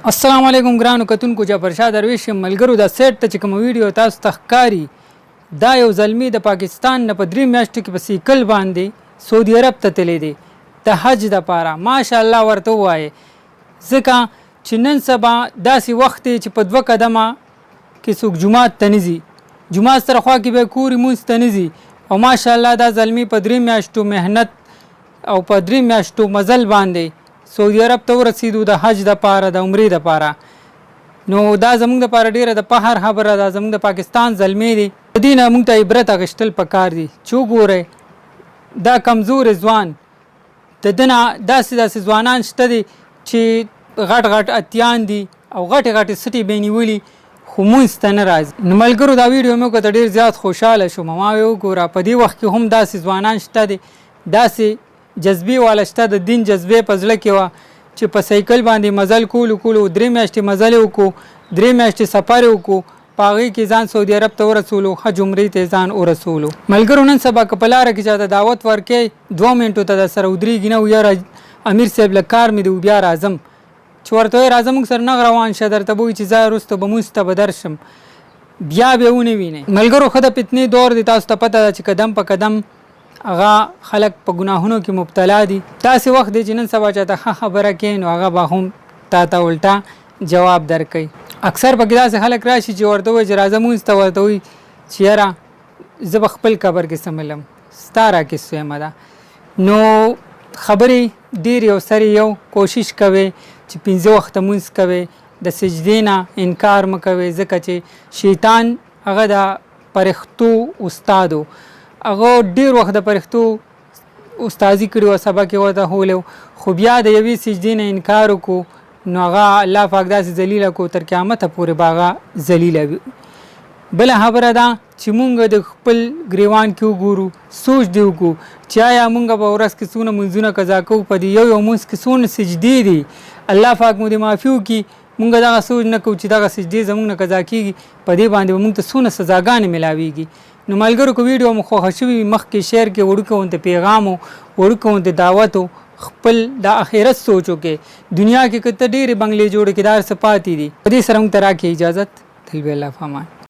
السلام علیکم ګرانو کتونکو جعفر شاه درویش ملګرو د سیټ ته چې کوم ویډیو تاسو ته ښکاري دا یو زلمی د پاکستان نه په 3 میاشتو کې په سیکل باندې سعودي عرب ته تللی دی د حج دپاره ماشاءالله ورته ووایې ځکه چې نن سبا داسې وخت دی چې په 2 قدمه کې څوک جومات ته نه ځي جومات سره خوا کې به کوري مونځ ته نه ځي او ماشاءالله دا زلمی په 3 میاشتو محنت او په 3 میاشتو مزل باندې سعودي عرب ته ورسېدو د حج دپاره د عمرې دپاره نو دا زموږ دپاره ډېره د فخر خبره ده زموږ د پاکستان زلمی دی د دې نه موږ ته عبرت اخیستل پکار دي چې وګورئ دا کمزور ځوان د ده نه داسې ځوانان شته دي چې غټ غټ اتیان دي او غټې غټې سټې به یې نیولي خو مونځ ته نه راځي نو ملګرو دا ویډیو مې وکړه ډېر زیات خوشحاله شوم ما ویې وګوره په دې وخت کې هم داسې ځوانان شته دي داسې جذبې والا شته د دین جذبې په زړه کې وه چې په سایکل باندې مزل کولو 3 میاشتې مزل یې وکړو 3 میاشتې سفر یې وکړو په هغې کې ځان سعودي عرب ته ورسولو حج عمرې ته ځان ورسولو ملګرو نن سبا که په لاره کې چاته دعوت ورکې 2 منټو ته در سره ودرېږي نه یاره امیر صاحب له کار مې دی بیا راځم چې ورته وایې راځه موږ سره نه روان شه درته به وایي چې ځه وروسته به مونځ ته به درشم بیا به یې ونه وینئ ملګرو ښه د فتنې دور دی تاسو ته پته ده چې قدم په قدم هغه خلک په ګناهونو کې مبتلا دي داسې وخت دی چې نن سبا چاته ښه خبره کوي نو هغه به هم تا ته الټا جواب درکوي اکثر پکې داسې خلک راشي چې ورته وایي چې راځه مونځ ته ورته وایي چې یاره زه به خپل قبر کې سملم ستا راکې سویمه ده نو خبرې ډېرې او سرې یو کوشش کوئ چې 15 وخته مونځ کوئ د سجدې نه انکار مه کوئ ځکه چې شیطان هغه د پرښتو استاد و هغه ډېر وخت د پرښتو استازي کړي وه سبق یې ورته هولی خو بیا د یوې سجدې نه انکار وکړو نو هغه الله پاک داسې ذلیله کړو تر قیامته پورې به هغه ذلیله وي بله خبره ده چې مونږ د خپل ګریوان کې وګورو سوچ دی وکړو چې آیا مونږ به ورځ کې څونه مونځونه قضا کوو په دې یو مونځ کې څونه سجدې دي الله پاک مو دې معافي وکړي مونږ دغه سوچ نه کوو چې دغه سجدې زمونږ نه قضا کېږي په دې باندې به مونږ ته څونه سزاګانې ملاویږي نو ملګرو که ویډیو مو خوښه شوي مخکې شیر کې وړوکی غوندې پیغام و وړوکی غوندې دعوت و خپل د آخرت سوچ وکړې دنیا کې که ته ډېرې بنګلې جوړې کړې دا هر څه پاتې دي په دې سره موږ ته راکړې اجازت تل به الله په امان